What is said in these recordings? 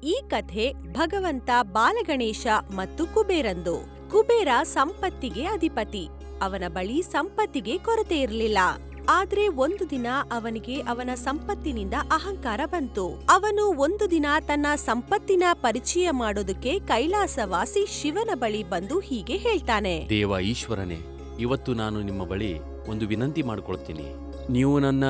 ಈ ಕಥೆ ಭಗವಂತ ಬಾಲಗಣೇಶ ಮತ್ತು ಕುಬೇರಂದು. ಕುಬೇರ ಸಂಪತ್ತಿಗೆ ಅಧಿಪತಿ. ಅವನ ಬಳಿ ಸಂಪತ್ತಿಗೆ ಕೊರತೆ ಇರಲಿಲ್ಲ. ಆದ್ರೆ ಒಂದು ದಿನ ಅವನಿಗೆ ಅವನ ಸಂಪತ್ತಿನಿಂದ ಅಹಂಕಾರ ಬಂತು. ಅವನು ಒಂದು ದಿನ ತನ್ನ ಸಂಪತ್ತಿನ ಪರಿಚಯ ಮಾಡೋದಕ್ಕೆ ಕೈಲಾಸವಾಸಿ ಶಿವನ ಬಳಿ ಬಂದು ಹೀಗೆ ಹೇಳ್ತಾನೆ. ದೇವ ಈಶ್ವರನೇ, ಇವತ್ತು ನಾನು ನಿಮ್ಮ ಬಳಿ ಒಂದು ವಿನಂತಿ ಮಾಡಿಕೊಳ್ತೀನಿ. ನೀವು ನನ್ನ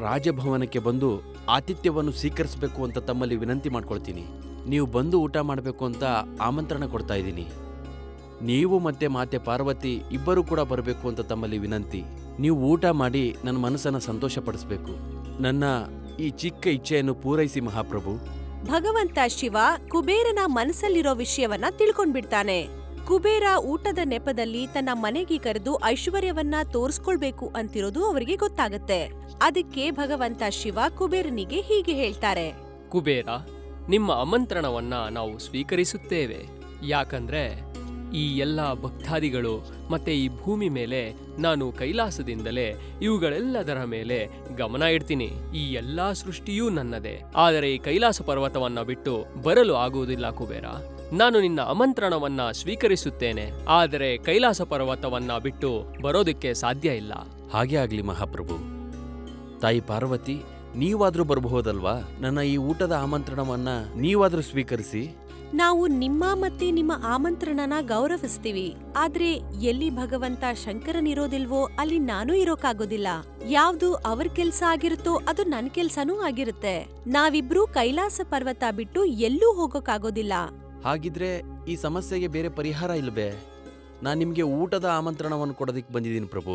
ರಾಜಭವನಕ್ಕೆ ಬಂದು ಆತಿಥ್ಯವನ್ನು ಸ್ವೀಕರಿಸಬೇಕು ಅಂತ ತಮ್ಮಲ್ಲಿ ವಿನಂತಿ ಮಾಡ್ಕೊಳ್ತೀನಿ. ನೀವು ಬಂದು ಊಟ ಮಾಡಬೇಕು ಅಂತ ಆಮಂತ್ರಣ ಕೊಡ್ತಾ ಇದ್ದೀನಿ. ನೀವು ಮತ್ತೆ ಮಾತೆ ಪಾರ್ವತಿ ಇಬ್ಬರು ಕೂಡ ಬರಬೇಕು ಅಂತ ತಮ್ಮಲ್ಲಿ ವಿನಂತಿ. ನೀವು ಊಟ ಮಾಡಿ ನನ್ನ ಮನಸ್ಸನ್ನು ಸಂತೋಷಪಡಿಸಬೇಕು. ನನ್ನ ಈ ಚಿಕ್ಕ ಇಚ್ಛೆಯನ್ನು ಪೂರೈಸಿ ಮಹಾಪ್ರಭು. ಭಗವಂತ ಶಿವ ಕುಬೇರನ ಮನಸ್ಸಲ್ಲಿರೋ ವಿಷಯವನ್ನ ತಿಳ್ಕೊಂಡ್ಬಿಡ್ತಾನೆ. ಕುಬೇರ ಊಟದ ನೆಪದಲ್ಲಿ ತನ್ನ ಮನೆಗೆ ಕರೆದು ಐಶ್ವರ್ಯವನ್ನ ತೋರಿಸ್ಕೊಳ್ಬೇಕು ಅಂತಿರೋದು ಅವರಿಗೆ ಗೊತ್ತಾಗತ್ತೆ. ಅದಕ್ಕೆ ಭಗವಂತ ಶಿವ ಕುಬೇರನಿಗೆ ಹೀಗೆ ಹೇಳ್ತಾರೆ. ಕುಬೇರ, ನಿಮ್ಮ ಆಮಂತ್ರಣವನ್ನ ನಾವು ಸ್ವೀಕರಿಸುತ್ತೇವೆ. ಯಾಕಂದ್ರೆ ಈ ಎಲ್ಲ ಭಕ್ತಾದಿಗಳು ಮತ್ತೆ ಈ ಭೂಮಿ ಮೇಲೆ ನಾನು ಕೈಲಾಸದಿಂದಲೇ ಇವುಗಳೆಲ್ಲದರ ಮೇಲೆ ಗಮನ ಇಡ್ತೀನಿ. ಈ ಎಲ್ಲಾ ಸೃಷ್ಟಿಯೂ ನನ್ನದೇ. ಆದರೆ ಈ ಕೈಲಾಸ ಪರ್ವತವನ್ನ ಬಿಟ್ಟು ಬರಲು ಆಗುವುದಿಲ್ಲ ಕುಬೇರ. ನಾನು ನಿನ್ನ ಆಮಂತ್ರಣವನ್ನ ಸ್ವೀಕರಿಸುತ್ತೇನೆ, ಆದರೆ ಕೈಲಾಸ ಪರ್ವತವನ್ನ ಬಿಟ್ಟು ಬರೋದಕ್ಕೆ ಸಾಧ್ಯ ಇಲ್ಲ. ಹಾಗೆ ಆಗ್ಲಿ ಮಹಾಪ್ರಭು. ತಾಯಿ ಪಾರ್ವತಿ, ನೀವಾದ್ರೂ ಬರಬಹುದಲ್ವಾ? ನನ್ನ ಈ ಊಟದ ಆಮಂತ್ರಣವನ್ನ ನೀವಾದ್ರೂ ಸ್ವೀಕರಿಸಿ. ನಾವು ನಿಮ್ಮ ಮತ್ತೆ ನಿಮ್ಮ ಆಮಂತ್ರಣನ ಗೌರವಿಸ್ತೀವಿ. ಆದ್ರೆ ಎಲ್ಲಿ ಭಗವಂತ ಶಂಕರನಿರೋದಿಲ್ವೋ ಅಲ್ಲಿ ನಾನು ಇರೋಕಾಗೋದಿಲ್ಲ. ಯಾವ್ದು ಅವ್ರ ಕೆಲ್ಸ ಆಗಿರುತ್ತೋ ಅದು ನನ್ ಕೆಲ್ಸನೂ ಆಗಿರುತ್ತೆ. ನಾವಿಬ್ರು ಕೈಲಾಸ ಪರ್ವತ ಬಿಟ್ಟು ಎಲ್ಲೂ ಹೋಗೋಕಾಗೋದಿಲ್ಲ. ಹಾಗಿದ್ರೆ ಈ ಸಮಸ್ಯೆಗೆ ಬೇರೆ ಪರಿಹಾರ ಇಲ್ವೇ? ನಾನು ನಿಮಗೆ ಊಟದ ಆಮಂತ್ರಣವನ್ನು ಕೊಡೋದಿಕ್ ಬಂದಿದ್ದೀನಿ ಪ್ರಭು.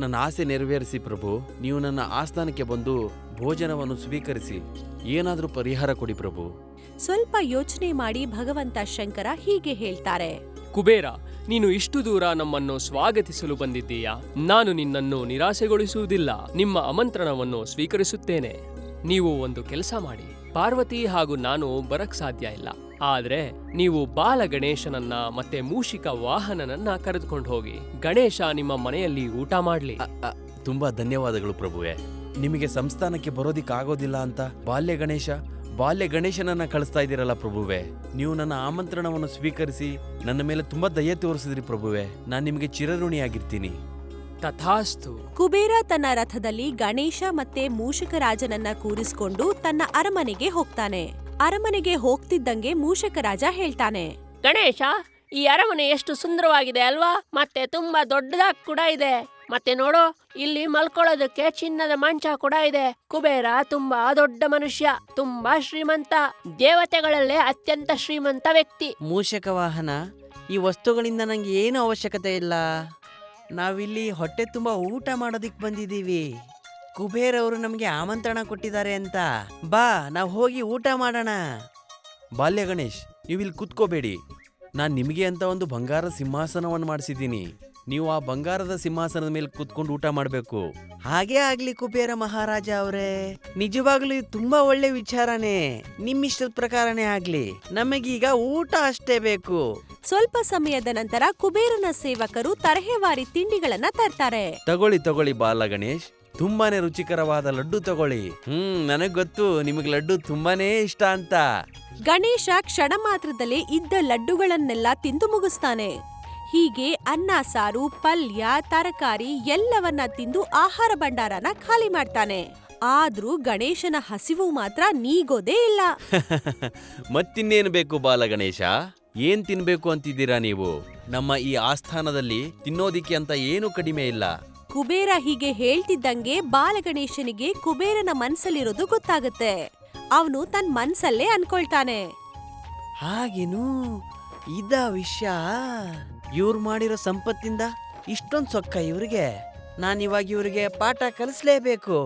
ನನ್ನ ಆಸೆ ನೆರವೇರಿಸಿ ಪ್ರಭು. ನೀವು ನನ್ನ ಆಸ್ಥಾನಕ್ಕೆ ಬಂದು ಭೋಜನವನ್ನು ಸ್ವೀಕರಿಸಿ ಏನಾದ್ರೂ ಪರಿಹಾರ ಕೊಡಿ ಪ್ರಭು. ಸ್ವಲ್ಪ ಯೋಚನೆ ಮಾಡಿ ಭಗವಂತ ಶಂಕರ ಹೀಗೆ ಹೇಳ್ತಾರೆ. ಕುಬೇರ, ನೀನು ಇಷ್ಟು ದೂರ ನಮ್ಮನ್ನು ಸ್ವಾಗತಿಸಲು ಬಂದಿದ್ದೀಯಾ. ನಾನು ನಿನ್ನನ್ನು ನಿರಾಸೆಗೊಳಿಸುವುದಿಲ್ಲ. ನಿಮ್ಮ ಆಮಂತ್ರಣವನ್ನು ಸ್ವೀಕರಿಸುತ್ತೇನೆ. ನೀವು ಒಂದು ಕೆಲಸ ಮಾಡಿ. ಪಾರ್ವತಿ ಹಾಗೂ ನಾನು ಬರಕ್ ಸಾಧ್ಯ ಇಲ್ಲ. ಆದ್ರೆ ನೀವು ಬಾಲ ಗಣೇಶನನ್ನ ಮತ್ತೆ ಮೂಷಿಕ ವಾಹನನನ್ನ ಕರೆದುಕೊಂಡು ಹೋಗಿ ಗಣೇಶ ನಿಮ್ಮ ಮನೆಯಲ್ಲಿ ಊಟ ಮಾಡ್ಲಿ. ತುಂಬಾ ಧನ್ಯವಾದಗಳು ಪ್ರಭುವೆ. ನಿಮಗೆ ಸಂಸ್ಥಾನಕ್ಕೆ ಬರೋದಿಕ್ಕಾಗೋದಿಲ್ಲ ಅಂತ ಬಾಲ್ಯ ಗಣೇಶನನ್ನ ಕಳಿಸ್ತಾ ಇದ್ದೀರಲ್ಲ ಪ್ರಭುವೆ. ನೀವು ನನ್ನ ಆಮಂತ್ರಣವನ್ನು ಸ್ವೀಕರಿಸಿ ನನ್ನ ಮೇಲೆ ತುಂಬಾ ದಯೆ ತೋರಿಸಿದ್ರಿ ಪ್ರಭುವೆ. ನಾನು ನಿಮಗೆ ಚಿರಋಣಿಯಾಗಿರ್ತೀನಿ. ತಥಾಸ್ತು. ಕುಬೇರ ತನ್ನ ರಥದಲ್ಲಿ ಗಣೇಶ ಮತ್ತೆ ಮೂಷಕ ರಾಜನನ್ನ ಕೂರಿಸಿಕೊಂಡು ತನ್ನ ಅರಮನೆಗೆ ಹೋಗ್ತಾನೆ. ಅರಮನೆಗೆ ಹೋಗ್ತಿದ್ದಂಗೆ ಮೂಷಕ ರಾಜ ಹೇಳ್ತಾನೆ. ಗಣೇಶ, ಈ ಅರಮನೆ ಎಷ್ಟು ಸುಂದರವಾಗಿದೆ ಅಲ್ವಾ? ಮತ್ತೆ ತುಂಬಾ ದೊಡ್ಡದಾಗಿ ಕೂಡ ಇದೆ. ಮತ್ತೆ ನೋಡು, ಇಲ್ಲಿ ಮಲ್ಕೊಳ್ಳೋದಕ್ಕೆ ಚಿನ್ನದ ಮಂಚ ಕೂಡ ಇದೆ. ಕುಬೇರ ತುಂಬಾ ದೊಡ್ಡ ಮನುಷ್ಯ, ತುಂಬಾ ಶ್ರೀಮಂತ, ದೇವತೆಗಳಲ್ಲೇ ಅತ್ಯಂತ ಶ್ರೀಮಂತ ವ್ಯಕ್ತಿ. ಮೂಷಕ ವಾಹನ, ಈ ವಸ್ತುಗಳಿಂದ ನಂಗೆ ಏನು ಅವಶ್ಯಕತೆ ಇಲ್ಲ. ನಾವಿಲ್ಲಿ ಹೊಟ್ಟೆ ತುಂಬಾ ಊಟ ಮಾಡೋದಿಕ್ ಬಂದಿದ್ದೀವಿ. ಕುಬೇರ್ ಅವರು ನಮಗೆ ಆಮಂತ್ರಣ ಕೊಟ್ಟಿದ್ದಾರೆ ಅಂತ. ಬಾ, ನಾವು ಹೋಗಿ ಊಟ ಮಾಡೋಣ. ಬಾಲ್ಯ ಗಣೇಶ್, ನೀವಿಲ್ಲಿ ಕುತ್ಕೋಬೇಡಿ. ನಾನು ನಿಮಗೆ ಅಂತ ಒಂದು ಬಂಗಾರ ಸಿಂಹಾಸನವನ್ನು ಮಾಡಿಸಿದ್ದೀನಿ. ನೀವು ಆ ಬಂಗಾರದ ಸಿಂಹಾಸನದ ಮೇಲೆ ಕುತ್ಕೊಂಡು ಊಟ ಮಾಡಬೇಕು. ಹಾಗೇ ಆಗ್ಲಿ ಕುಬೇರ ಮಹಾರಾಜ ಅವರೇ. ನಿಜವಾಗ್ಲೂ ಇದು ತುಂಬಾ ಒಳ್ಳೆ ವಿಚಾರನೇ. ನಿಮ್ಮಿಷ್ಟದ ಪ್ರಕಾರನೇ ಆಗ್ಲಿ. ನಮಗೀಗ ಊಟ ಅಷ್ಟೇ ಬೇಕು. ಸ್ವಲ್ಪ ಸಮಯದ ನಂತರ ಕುಬೇರನ ಸೇವಕರು ತರಹೇವಾರಿ ತಿಂಡಿಗಳನ್ನ ತರ್ತಾರೆ. ತಗೊಳ್ಳಿ ಬಾಲ ಗಣೇಶ್, ತುಂಬಾನೇ ರುಚಿಕರವಾದ ಲಡ್ಡು ತಗೊಳ್ಳಿ. ನನಗ್ ಗೊತ್ತು ನಿಮಗೆ ಲಡ್ಡು ತುಂಬಾನೇ ಇಷ್ಟ ಅಂತ. ಗಣೇಶ ಕ್ಷಣ ಮಾತ್ರದಲ್ಲೇ ಇದ್ದ ಲಡ್ಡುಗಳನ್ನೆಲ್ಲ ತಿಂದು ಮುಗಿಸ್ತಾನೆ. ಹೀಗೆ ಅನ್ನ, ಸಾರು, ಪಲ್ಯ, ತರಕಾರಿ ಎಲ್ಲವನ್ನ ತಿಂದು ಆಹಾರ ಭಂಡಾರನ ಖಾಲಿ ಮಾಡ್ತಾನೆ. ಆದ್ರೂ ಗಣೇಶನ ಹಸಿವು ಮಾತ್ರ ನೀಗೋದೇ ಇಲ್ಲ. ಮತ್ತಿನ್ನೇನು ಬೇಕು ಬಾಲ ಗಣೇಶ? ಏನ್ ತಿನ್ಬೇಕು ಅಂತಿದ್ದೀರಾ ನೀವು? ನಮ್ಮ ಈ ಆಸ್ಥಾನದಲ್ಲಿ ತಿನ್ನೋದಿಕ್ಕೆ ಅಂತ ಏನು ಕಡಿಮೆ ಇಲ್ಲ. ಕುಬೇರ ಹೀಗೆ ಹೇಳ್ತಿದ್ದಂಗೆ ಬಾಲಗಣೇಶನಿಗೆ ಕುಬೇರನ ಮನ್ಸಲ್ಲಿರೋದು ಗೊತ್ತಾಗುತ್ತೆ. ಅವನು ತನ್ನ ಮನ್ಸಲ್ಲೇ ಅನ್ಕೊಳ್ತಾನೆ. ಹಾಗೇನು ಇದ ವಿಷಯ? ಇವ್ರು ಮಾಡಿರೋ ಸಂಪತ್ತಿಂದ ಇಷ್ಟೊಂದು ಸೊಕ್ಕ ಇವ್ರಿಗೆ. ನಾನಿವಾಗ ಇವ್ರಿಗೆ ಪಾಠ ಕಲಿಸ್ಲೇಬೇಕು.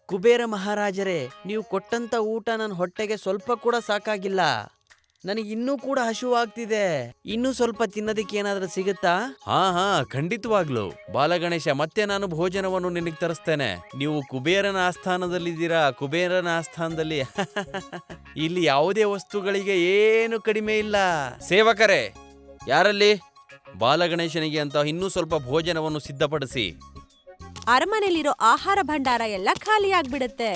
ಕುಬೇರ ಮಹಾರಾಜರೇ, ನೀವು ಕೊಟ್ಟಂತ ಊಟ ನನ್ನ ಹೊಟ್ಟೆಗೆ ಸ್ವಲ್ಪ ಕೂಡ ಸಾಕಾಗಿಲ್ಲ. ನನಗೆ ಇನ್ನೂ ಕೂಡ ಹಸಿವಾಗ್ತಿದೆ. ಇನ್ನೂ ಸ್ವಲ್ಪ ತಿನ್ನೋದಕ್ಕೆ ಏನಾದ್ರೂ ಸಿಗುತ್ತಾ? ಹಾ, ಖಂಡಿತವಾಗ್ಲು ಬಾಲಗಣೇಶ. ಮತ್ತೆ ನಾನು ಭೋಜನವನ್ನು ನಿನಗೆ ತರಿಸ್ತೇನೆ. ನೀವು ಕುಬೇರನ ಆಸ್ಥಾನದಲ್ಲಿದ್ದೀರಾ. ಕುಬೇರನ ಆಸ್ಥಾನದಲ್ಲಿ ಇಲ್ಲಿ ಯಾವುದೇ ವಸ್ತುಗಳಿಗೆ ಏನು ಕಡಿಮೆ ಇಲ್ಲ. ಸೇವಕರೇ, ಯಾರಲ್ಲಿ ಬಾಲಗಣೇಶನಿಗೆ ಅಂತ ಇನ್ನೂ ಸ್ವಲ್ಪ ಭೋಜನವನ್ನು ಸಿದ್ಧಪಡಿಸಿ. ಅರಮನೆಯಲ್ಲಿರೋ ಆಹಾರ ಭಂಡಾರ ಎಲ್ಲ ಖಾಲಿಯಾಗ್ಬಿಡುತ್ತೆ.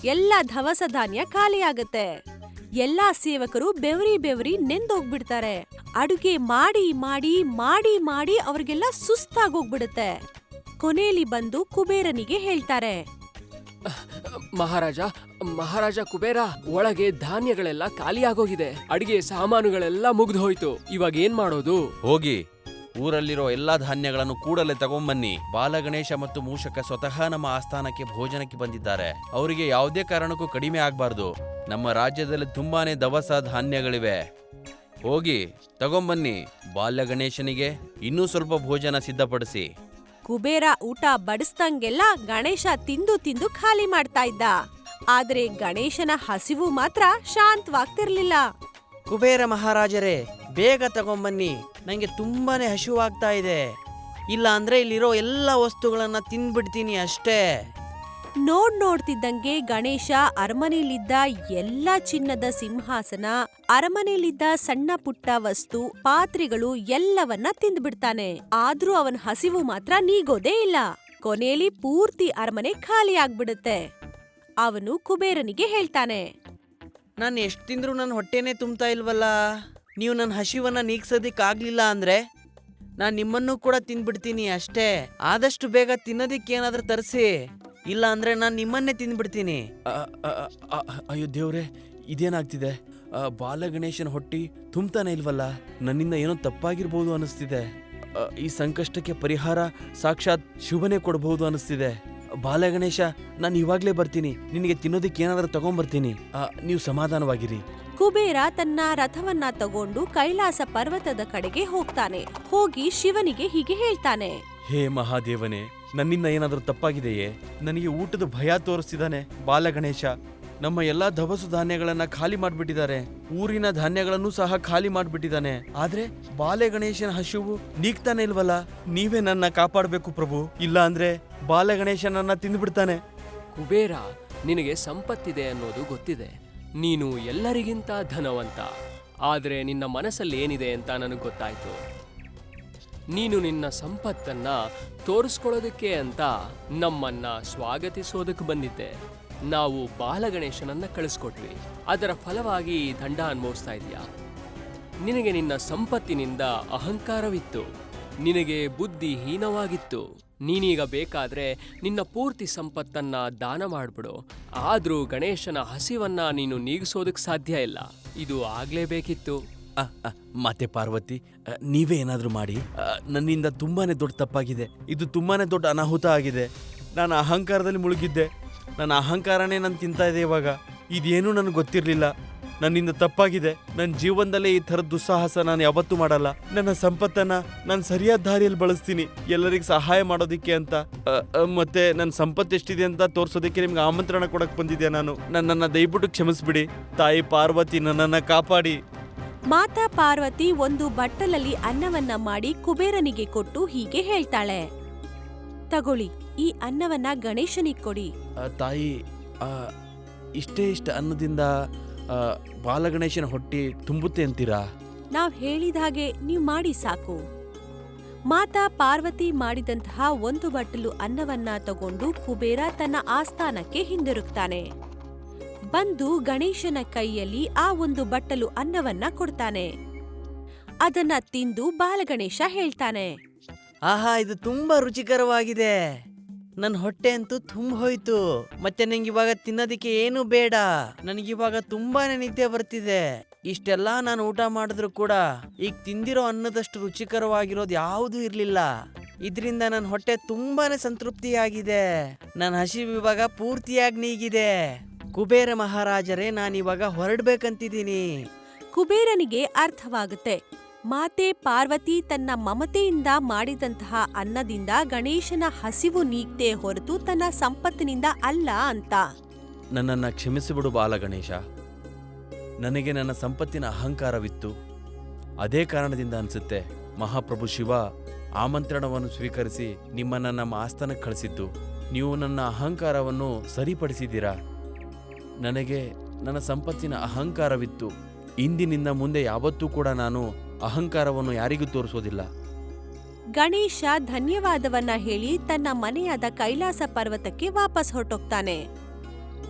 ಎಲ್ಲ ದವಸ ಧಾನ್ಯ ಖಾಲಿಯಾಗತ್ತೆ. ಎಲ್ಲಾ ಸೇವಕರು ಬೆವರಿ ನೆಂದೋಗ್ಬಿಡ್ತಾರೆ. ಅಡುಗೆ ಮಾಡಿ ಮಾಡಿ ಮಾಡಿ ಮಾಡಿ ಅವ್ರಿಗೆಲ್ಲ ಸುಸ್ತಾಗೋಗ್ಬಿಡುತ್ತೆ. ಕೊನೆಯಲ್ಲಿ ಬಂದು ಕುಬೇರನಿಗೆ ಹೇಳ್ತಾರೆ, ಮಹಾರಾಜ ಕುಬೇರ, ಒಳಗೆ ಧಾನ್ಯಗಳೆಲ್ಲ ಖಾಲಿಯಾಗೋಗಿದೆ. ಅಡಿಗೆ ಸಾಮಾನುಗಳೆಲ್ಲ ಮುಗ್ದು ಹೋಯ್ತು. ಇವಾಗ ಏನ್ ಮಾಡೋದು? ಹೋಗಿ ಊರಲ್ಲಿರೋ ಎಲ್ಲಾ ಧಾನ್ಯಗಳನ್ನು ಕೂಡಲೇ ತಗೊಂಬನ್ನಿ. ಬಾಲಗಣೇಶ ಮತ್ತು ಮೂಷಕ ಸ್ವತಃ ನಮ್ಮ ಆಸ್ಥಾನಕ್ಕೆ ಭೋಜನಕ್ಕೆ ಬಂದಿದ್ದಾರೆ. ಅವರಿಗೆ ಯಾವುದೇ ಕಾರಣಕ್ಕೂ ಕಡಿಮೆ ಆಗ್ಬಾರ್ದು. ನಮ್ಮ ರಾಜ್ಯದಲ್ಲಿ ತುಂಬಾನೇ ದವಸ ಧಾನ್ಯಗಳಿವೆ. ಹೋಗಿ ತಗೊಂಬನ್ನಿ. ಬಾಲಗಣೇಶನಿಗೆ ಇನ್ನೂ ಸ್ವಲ್ಪ ಭೋಜನ ಸಿದ್ಧಪಡಿಸಿ. ಕುಬೇರ ಊಟ ಬಡಿಸ್ದಂಗೆಲ್ಲ ಗಣೇಶ ತಿಂದು ತಿಂದು ಖಾಲಿ ಮಾಡ್ತಾ ಇದ್ದ. ಆದ್ರೆ ಗಣೇಶನ ಹಸಿವು ಮಾತ್ರ ಶಾಂತವಾಗ್ತಿರ್ಲಿಲ್ಲ. ಕುಬೇರ ಮಹಾರಾಜರೇ, ಬೇಗ ತಗೊಂಬನ್ನಿ, ನಂಗೆ ತುಂಬಾನೇ ಹಸಿವಾಗ್ತಾ ಇದೆ. ಇಲ್ಲ ಅಂದ್ರೆ ಇಲ್ಲಿರೋ ಎಲ್ಲ ವಸ್ತುಗಳನ್ನ ತಿನ್ಬಿಡ್ತೀನಿ ಅಷ್ಟೇ. ನೋಡ್ತಿದ್ದಂಗೆ ಗಣೇಶ ಅರಮನೆಯಲ್ಲಿದ್ದ ಎಲ್ಲ ಚಿನ್ನದ ಸಿಂಹಾಸನ, ಅರಮನೆಯಲ್ಲಿದ್ದ ಸಣ್ಣ ಪುಟ್ಟ ವಸ್ತು, ಪಾತ್ರೆಗಳು ಎಲ್ಲವನ್ನ ತಿಂದ್ಬಿಡ್ತಾನೆ. ಆದ್ರೂ ಅವನ ಹಸಿವು ಮಾತ್ರ ನೀಗೋದೇ ಇಲ್ಲ. ಕೊನೆಯಲ್ಲಿ ಪೂರ್ತಿ ಅರಮನೆ ಖಾಲಿ ಆಗ್ಬಿಡುತ್ತೆ. ಅವನು ಕುಬೇರನಿಗೆ ಹೇಳ್ತಾನೆ, ನಾನು ಎಷ್ಟು ತಿಂದ್ರೂ ನನ್ನ ಹೊಟ್ಟೆನೇ ತುಂಬ್ತಾ ಇಲ್ವಲ್ಲ. ನೀವು ನನ್ನ ಹಸಿವನ್ನ ನೀಗ್ಸೋದಿಕ್ಕಾಗ್ಲಿಲ್ಲ ಅಂದ್ರೆ ನಾನು ನಿಮ್ಮನ್ನೂ ಕೂಡ ತಿಂದ್ಬಿಡ್ತೀನಿ ಅಷ್ಟೇ. ಆದಷ್ಟು ಬೇಗ ತಿನ್ನೋದಿಕ್ಕೆ ಏನಾದ್ರೂ ತರಿಸಿ, ಇಲ್ಲ ಅಂದ್ರೆ ನಾನು ನಿಮ್ಮನ್ನೇ ತಿಂದ್ಬಿಡ್ತೀನಿ. ಅಯ್ಯೋ ದೇವ್ರೆ, ಇದೇನಾಗ್ತಿದೆ? ಬಾಲಗಣೇಶನ ಹೊಟ್ಟಿ ತುಂಬ್ತಾನೆ ಇಲ್ವಲ್ಲ. ನನ್ನಿಂದ ಏನೋ ತಪ್ಪಾಗಿರ್ಬೋದು ಅನಿಸ್ತಿದೆ. ಈ ಸಂಕಷ್ಟಕ್ಕೆ ಪರಿಹಾರ ಸಾಕ್ಷಾತ್ ಶುಭನೇ ಕೊಡಬಹುದು ಅನಿಸ್ತಿದೆ. ಬಾಲಗಣೇಶ, ನಾನು ಇವಾಗ್ಲೇ ಬರ್ತೀನಿ. ನಿನಗೆ ತಿನ್ನೋದಕ್ಕೆ ಏನಾದ್ರೂ ತಗೊಂಡ್ಬರ್ತೀನಿ. ನೀವು ಸಮಾಧಾನವಾಗಿರಿ. ಕುಬೇರ ತನ್ನ ರಥವನ್ನ ತಗೊಂಡು ಕೈಲಾಸ ಪರ್ವತದ ಕಡೆಗೆ ಹೋಗ್ತಾನೆ. ಹೋಗಿ ಶಿವನಿಗೆ ಹೀಗೆ ಹೇಳ್ತಾನೆ, ಹೇ ಮಹಾದೇವನೇ, ನನ್ನಿಂದ ಏನಾದರೂ ತಪ್ಪಾಗಿದೆಯೇ? ನನಗೆ ಊಟದ ಭಯ ತೋರಿಸ್ತಿದ್ದಾನೆ ಬಾಲಗಣೇಶ. ನಮ್ಮ ಎಲ್ಲಾ ದವಸ ಧಾನ್ಯಗಳನ್ನ ಖಾಲಿ ಮಾಡ್ಬಿಟ್ಟಿದ್ದಾರೆ. ಊರಿನ ಧಾನ್ಯಗಳನ್ನು ಸಹ ಖಾಲಿ ಮಾಡ್ಬಿಟ್ಟಿದ್ದಾನೆ. ಆದ್ರೆ ಬಾಲಗಣೇಶನ ಹಸಿವು ನೀಗ್ತಾನೆ ಇಲ್ವಲ್ಲ. ನೀವೇ ನನ್ನ ಕಾಪಾಡಬೇಕು ಪ್ರಭು, ಇಲ್ಲ ಅಂದ್ರೆ ಬಾಲಗಣೇಶ ನನ್ನ ತಿಂದ್ಬಿಡ್ತಾನೆ. ಕುಬೇರ, ನಿನಗೆ ಸಂಪತ್ತಿದೆ ಅನ್ನೋದು ಗೊತ್ತಿದೆ. ನೀನು ಎಲ್ಲರಿಗಿಂತ ಧನವಂತ. ಆದ್ರೆ ನಿನ್ನ ಮನಸ್ಸಲ್ಲಿ ಏನಿದೆ ಅಂತ ನನಗೆ ಗೊತ್ತಾಯ್ತು. ನೀನು ನಿನ್ನ ಸಂಪತ್ತನ್ನ ತೋರಿಸ್ಕೊಳ್ಳೋದಕ್ಕೆ ಅಂತ ನಮ್ಮನ್ನ ಸ್ವಾಗತಿಸೋದಕ್ಕೆ ಬಂದಿದ್ದೆ. ನಾವು ಬಾಲಗಣೇಶನನ್ನ ಕಳಿಸ್ಕೊಟ್ವಿ. ಅದರ ಫಲವಾಗಿ ಈ ದಂಡ ಅನುಭವಿಸ್ತಾ ಇದೀಯಾ. ನಿನಗೆ ನಿನ್ನ ಸಂಪತ್ತಿನಿಂದ ಅಹಂಕಾರವಿತ್ತು. ನಿನಗೆ ಬುದ್ಧಿ ಹೀನವಾಗಿತ್ತು. ನೀನೀಗ ಬೇಕಾದ್ರೆ ನಿನ್ನ ಪೂರ್ತಿ ಸಂಪತ್ತನ್ನ ದಾನ ಮಾಡ್ಬಿಡು. ಆದ್ರೂ ಗಣೇಶನ ಹಸಿವನ್ನ ನೀನು ನೀಗಿಸೋದಕ್ಕೆ ಸಾಧ್ಯ ಇಲ್ಲ. ಇದು ಆಗ್ಲೇಬೇಕಿತ್ತು. ಮತ್ತೆ ಪಾರ್ವತಿ, ನೀವೇ ಏನಾದ್ರೂ ಮಾಡಿ. ನನ್ನಿಂದ ತುಂಬಾನೇ ದೊಡ್ಡ ತಪ್ಪಾಗಿದೆ. ಇದು ತುಂಬಾನೇ ದೊಡ್ಡ ಅನಾಹುತ ಆಗಿದೆ. ನಾನು ಅಹಂಕಾರದಲ್ಲಿ ಮುಳುಗಿದ್ದೆ. ನನ್ನ ಅಹಂಕಾರನೇ ನಾನು ತಿಂತಾ ಇದೆ ಇವಾಗ. ಇದೇನೂ ನನಗೆ ಗೊತ್ತಿರಲಿಲ್ಲ. ನನ್ನಿಂದ ತಪ್ಪಾಗಿದೆ. ನನ್ನ ಜೀವನದಲ್ಲೇ ಈ ಥರದ ದುಸ್ಸಾಹಸ ನಾನು ಯಾವತ್ತೂ ಮಾಡಲ್ಲ. ನನ್ನ ಸಂಪತ್ತನ್ನ ನಾನು ಸರಿಯಾದ ದಾರಿಯಲ್ಲಿ ಬಳಸ್ತೀನಿ, ಎಲ್ಲರಿಗೂ ಸಹಾಯ ಮಾಡೋದಿಕ್ಕೆ ಅಂತ. ಮತ್ತೆ ನನ್ನ ಸಂಪತ್ತು ಎಷ್ಟಿದೆ ಅಂತ ತೋರ್ಸೋದಕ್ಕೆ ನಿಮ್ಗೆ ಆಮಂತ್ರಣ ಕೊಡಕ್ ಬಂದಿದ್ದೆ ನಾನು. ನನ್ನನ್ನು ದಯವಿಟ್ಟು ಕ್ಷಮಿಸ್ಬಿಡಿ. ತಾಯಿ ಪಾರ್ವತಿ, ನನ್ನನ್ನು ಕಾಪಾಡಿ. ಮಾತಾ ಪಾರ್ವತಿ ಒಂದು ಬಟ್ಟಲಲ್ಲಿ ಅನ್ನವನ್ನ ಮಾಡಿ ಕುಬೇರನಿಗೆ ಕೊಟ್ಟು ಹೀಗೆ ಹೇಳ್ತಾಳೆ, ತಗೊಳ್ಳಿ, ಈ ಅನ್ನವನ್ನ ಗಣೇಶನಿಗೆ ಕೊಡಿ. ತಾಯಿ, ಇಷ್ಟೇ ಅನ್ನದಿಂದ ಬಾಲಗಣೇಶನ ಹೊಟ್ಟಿ ತುಂಬುತ್ತೆ ಅಂತೀರಾ? ನಾವ್ ಹೇಳಿದ ಹಾಗೆ ನೀವ್ ಮಾಡಿ ಸಾಕು. ಮಾತಾ ಪಾರ್ವತಿ ಮಾಡಿದಂತಹ ಒಂದು ಬಟ್ಟಲು ಅನ್ನವನ್ನ ತಗೊಂಡು ಕುಬೇರ ತನ್ನ ಆಸ್ಥಾನಕ್ಕೆ ಹಿಂದಿರುಗ್ತಾನೆ. ಬಂದು ಗಣೇಶನ ಕೈಯಲ್ಲಿ ಆ ಒಂದು ಬಟ್ಟಲು ಅನ್ನವನ್ನ ಕೊಡ್ತಾನೆ. ಅದನ್ನ ತಿಂದು ಬಾಲಗಣೇಶ ಹೇಳ್ತಾನೆ, ಆಹಾ, ಇದು ತುಂಬಾ ರುಚಿಕರವಾಗಿದೆ. ನನ್ನ ಹೊಟ್ಟೆ ಅಂತೂ ತುಂಬ ಹೋಯ್ತು. ಮತ್ತೆ ನಂಗಿವಾಗ ತಿನ್ನೋದಿಕ್ಕೆ ಏನು ಬೇಡ. ನನಗಿವಾಗ ತುಂಬಾನೇ ನಿದ್ದೆ ಬರ್ತಿದೆ. ಇಷ್ಟೆಲ್ಲಾ ನಾನು ಊಟ ಮಾಡಿದ್ರು ಕೂಡ ಈಗ ತಿಂದಿರೋ ಅನ್ನದಷ್ಟು ರುಚಿಕರವಾಗಿರೋದು ಯಾವುದೂ ಇರ್ಲಿಲ್ಲ. ಇದರಿಂದ ನನ್ನ ಹೊಟ್ಟೆ ತುಂಬಾನೇ ಸಂತೃಪ್ತಿಯಾಗಿದೆ. ನನ್ನ ಹಸಿವು ಇವಾಗ ಪೂರ್ತಿಯಾಗಿ ನೀಗಿದೆ. ಕುಬೇರ ಮಹಾರಾಜರೇ, ನಾನಿವಾಗ ಹೊರಡ್ಬೇಕಂತಿದ್ದೀನಿ. ಕುಬೇರನಿಗೆ ಅರ್ಥವಾಗುತ್ತೆ, ಮಾತೆ ಪಾರ್ವತಿ ತನ್ನ ಮಮತೆಯಿಂದ ಮಾಡಿದಂತಹ ಅನ್ನದಿಂದ ಗಣೇಶನ ಹಸಿವು ನೀಗ್ತೇ ಹೊರತು ತನ್ನ ಸಂಪತ್ತಿನಿಂದ ಅಲ್ಲ ಅಂತ. ನನ್ನನ್ನು ಕ್ಷಮಿಸಿಬಿಡು ಬಾಲಗಣೇಶ. ನನಗೆ ನನ್ನ ಸಂಪತ್ತಿನ ಅಹಂಕಾರವಿತ್ತು. ಅದೇ ಕಾರಣದಿಂದ ಅನಿಸುತ್ತೆ ಮಹಾಪ್ರಭು ಶಿವ ಆಮಂತ್ರಣವನ್ನು ಸ್ವೀಕರಿಸಿ ನಿಮ್ಮನ್ನು ನಮ್ಮ ಆಸ್ಥಾನಕ್ಕೆ ಕಳಿಸಿದ್ದು. ನೀವು ನನ್ನ ಅಹಂಕಾರವನ್ನು ಸರಿಪಡಿಸಿದ್ದೀರಾ. ನನಗೆ ನನ್ನ ಸಂಪತ್ತಿನ ಅಹಂಕಾರವಿತ್ತು. ಇಂದಿನಿಂದ ಮುಂದೆ ಯಾವತ್ತೂ ಕೂಡ ನಾನು ಅಹಂಕಾರವನ್ನು ಯಾರಿಗೂ ತೋರಿಸೋದಿಲ್ಲ. ಗಣೇಶ ಧನ್ಯವಾದವನ್ನ ಹೇಳಿ ತನ್ನ ಮನೆಯಾದ ಕೈಲಾಸ ಪರ್ವತಕ್ಕೆ ವಾಪಸ್ ಹೊರಟೋಗ್ತಾನೆ.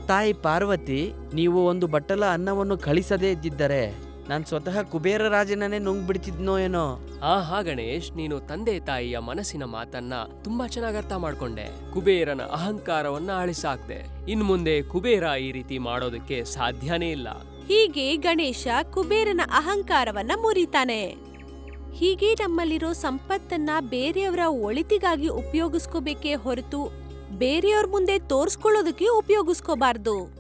ತಾಯಿ ಪಾರ್ವತಿ, ನೀವು ಒಂದು ಬಟ್ಟಲ ಅನ್ನವನ್ನು ಕಳಿಸದೇ ಇದ್ದಿದ್ದರೆ ನಾನು ಸ್ವತಃ ಕುಬೇರ ರಾಜನನ್ನೇ ನುಂಗ್ಬಿಡ್ತಿದ್ನೋ ಏನೋ. ಆಹಾ ಗಣೇಶ್, ನೀನು ತಂದೆ ತಾಯಿಯ ಮನಸ್ಸಿನ ಮಾತನ್ನ ತುಂಬಾ ಚೆನ್ನಾಗಿ ಅರ್ಥ ಮಾಡ್ಕೊಂಡೆ. ಕುಬೇರನ ಅಹಂಕಾರವನ್ನ ಅಳಿಸಾಕ್ದೆ. ಇನ್ ಮುಂದೆ ಕುಬೇರ ಈ ರೀತಿ ಮಾಡೋದಕ್ಕೆ ಸಾಧ್ಯನೇ ಇಲ್ಲ. ಹೀಗೆ ಗಣೇಶ ಕುಬೇರನ ಅಹಂಕಾರವನ್ನ ಮುರಿತಾನೆ. ಹೀಗೆ ನಮ್ಮಲ್ಲಿರೋ ಸಂಪತ್ತನ್ನ ಬೇರೆಯವರ ಒಳಿತಿಗಾಗಿ ಉಪಯೋಗಿಸ್ಕೋಬೇಕೇ ಹೊರತು ಬೇರೆಯವ್ರ ಮುಂದೆ ತೋರ್ಸ್ಕೊಳ್ಳೋದಕ್ಕೆ ಉಪಯೋಗಿಸ್ಕೋಬಾರ್ದು.